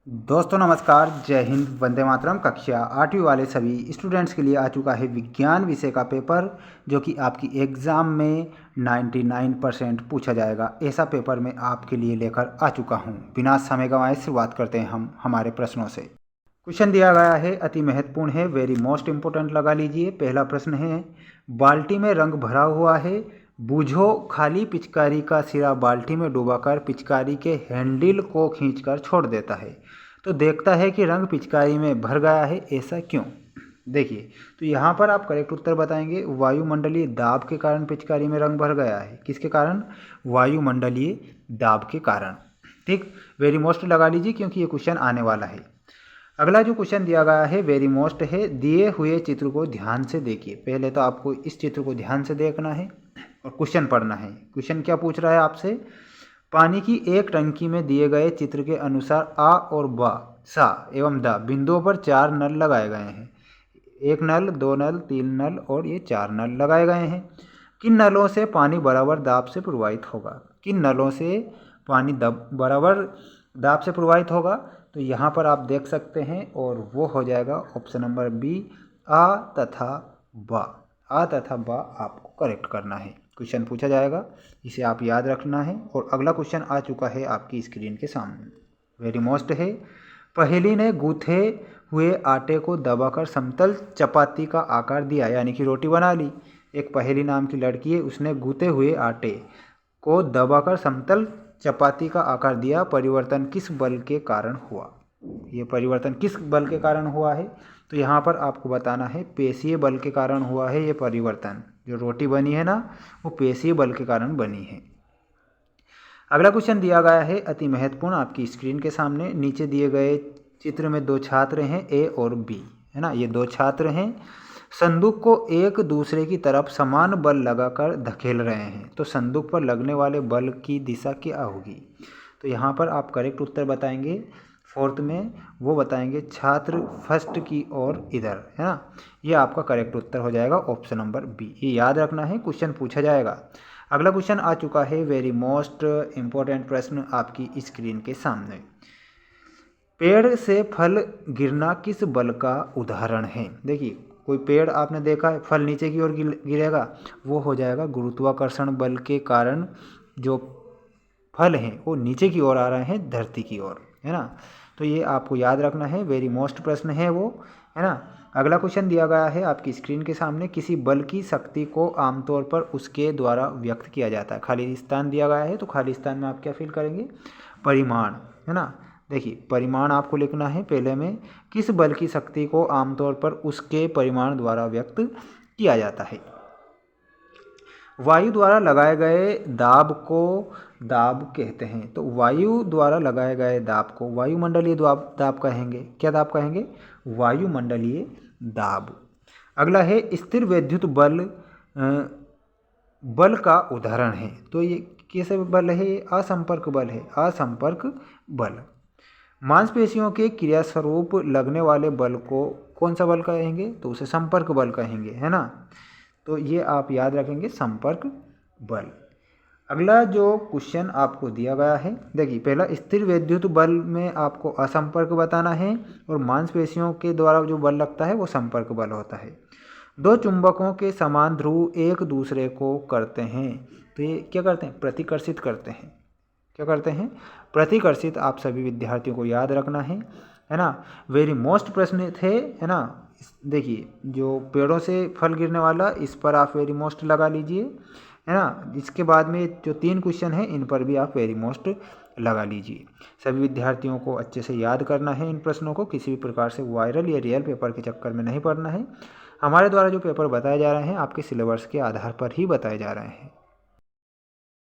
दोस्तों नमस्कार, जय हिंद, वंदे मातरम। कक्षा 8वीं वाले सभी स्टूडेंट्स के लिए आ चुका है विज्ञान विषय का पेपर, जो कि आपकी एग्ज़ाम में 99% पूछा जाएगा। ऐसा पेपर मैं आपके लिए लेकर आ चुका हूं। बिना समय गंवाए शुरुआत करते हैं हम हमारे प्रश्नों से। क्वेश्चन दिया गया है, अति महत्वपूर्ण है, वेरी मोस्ट इम्पोर्टेंट लगा लीजिए। पहला प्रश्न है, बाल्टी में रंग भरा हुआ है, बूझो खाली पिचकारी का सिरा बाल्टी में डुबाकर पिचकारी के हैंडल को खींचकर छोड़ देता है। तो देखता है कि रंग पिचकारी में भर गया है, ऐसा क्यों? देखिए, तो यहाँ पर आप करेक्ट उत्तर बताएंगे, वायुमंडलीय दाब के कारण पिचकारी में रंग भर गया है। किसके कारण? वायुमंडलीय दाब के कारण। ठीक, वेरी मोस्ट लगा लीजिए क्योंकि ये क्वेश्चन आने वाला है। अगला जो क्वेश्चन दिया गया है वेरी मोस्ट है, दिए हुए चित्र को ध्यान से देखिए। पहले तो आपको इस चित्र को ध्यान से देखना है और क्वेश्चन पढ़ना है। क्वेश्चन क्या पूछ रहा है आपसे? पानी की एक टंकी में दिए गए चित्र के अनुसार आ और बा, सा एवं दा बिंदुओं पर 4 नल लगाए गए हैं। 1 नल, 2 नल, 3 नल और ये 4 नल लगाए गए हैं। किन नलों से पानी बराबर दाब से प्रवाहित होगा? किन नलों से पानी बराबर दाब से प्रवाहित होगा? तो यहाँ पर आप देख सकते हैं और वो हो जाएगा ऑप्शन नंबर बी, आ तथा बा। आ तथा बा आपको करेक्ट करना है। क्वेश्चन पूछा जाएगा, इसे आप याद रखना है। और अगला क्वेश्चन आ चुका है आपकी स्क्रीन के सामने, वेरी मोस्ट है, पहेली ने गूथे हुए आटे को दबाकर समतल चपाती का आकार दिया, यानी कि रोटी बना ली। एक पहेली नाम की लड़की है, उसने गूथे हुए आटे को दबाकर समतल चपाती का आकार दिया। परिवर्तन किस बल के कारण हुआ? ये परिवर्तन किस बल के कारण हुआ है? तो यहाँ पर आपको बताना है पेशीय बल के कारण हुआ है। ये परिवर्तन जो रोटी बनी है ना, वो पेशीय बल के कारण बनी है। अगला क्वेश्चन दिया गया है अति महत्वपूर्ण आपकी स्क्रीन के सामने। नीचे दिए गए चित्र में 2 छात्र हैं, ए और बी, है ना। ये 2 छात्र हैं, संदूक को एक दूसरे की तरफ समान बल लगाकर धकेल रहे हैं। तो संदूक पर लगने वाले बल की दिशा क्या होगी? तो यहाँ पर आप करेक्ट उत्तर बताएंगे। फोर्थ में वो बताएंगे छात्र फर्स्ट की ओर इधर, है ना। ये आपका करेक्ट उत्तर हो जाएगा ऑप्शन नंबर बी। ये याद रखना है, क्वेश्चन पूछा जाएगा। अगला क्वेश्चन आ चुका है, वेरी मोस्ट इम्पोर्टेंट प्रश्न आपकी स्क्रीन के सामने। पेड़ से फल गिरना किस बल का उदाहरण है? देखिए, कोई पेड़ आपने देखा है, फल नीचे की ओर गिरेगा, वो हो जाएगा गुरुत्वाकर्षण बल के कारण जो फल हैं वो नीचे की ओर आ रहे हैं धरती की ओर, है ना। तो ये आपको याद रखना है, वेरी मोस्ट प्रश्न है वो, है ना। अगला क्वेश्चन दिया गया है आपकी स्क्रीन के सामने, किसी बल की शक्ति को आमतौर पर उसके द्वारा व्यक्त किया जाता है। खाली स्थान दिया गया है, तो खाली स्थान में आप क्या फिल करेंगे? परिमाण, है ना। देखिए, परिमाण आपको लिखना है पहले में, किस बल की शक्ति को आमतौर पर उसके परिमाण द्वारा व्यक्त किया जाता है। वायु द्वारा लगाए गए दाब को दाब कहते हैं। तो वायु द्वारा लगाए गए दाब को वायुमंडलीय दाब कहेंगे। क्या दाब कहेंगे? वायुमंडलीय दाब। अगला है, स्थिर विद्युत बल बल का उदाहरण है। तो ये कैसे बल है? ये असंपर्क बल है, असंपर्क बल। मांसपेशियों के क्रियास्वरूप लगने वाले बल को कौन सा बल कहेंगे? तो उसे संपर्क बल कहेंगे, है ना। तो ये आप याद रखेंगे, संपर्क बल। अगला जो क्वेश्चन आपको दिया गया है, देखिए, पहला स्थिर विद्युत बल में आपको असंपर्क बताना है और मांसपेशियों के द्वारा जो बल लगता है वो संपर्क बल होता है। 2 चुंबकों के समान ध्रुव एक दूसरे को करते हैं, तो ये क्या करते हैं? प्रतिकर्षित करते हैं। क्या करते हैं? प्रतिकर्षित। आप सभी विद्यार्थियों को याद रखना है ना। वेरी मोस्ट प्रश्न थे, है ना। देखिए, जो पेड़ों से फल गिरने वाला, इस पर आप वेरी मोस्ट लगा लीजिए, है ना। इसके बाद में जो 3 क्वेश्चन हैं, इन पर भी आप वेरी मोस्ट लगा लीजिए। सभी विद्यार्थियों को अच्छे से याद करना है इन प्रश्नों को, किसी भी प्रकार से वायरल या रियल पेपर के चक्कर में नहीं पड़ना है। हमारे द्वारा जो पेपर बताए जा रहे हैं आपके सिलेबस के आधार पर ही बताए जा रहे हैं।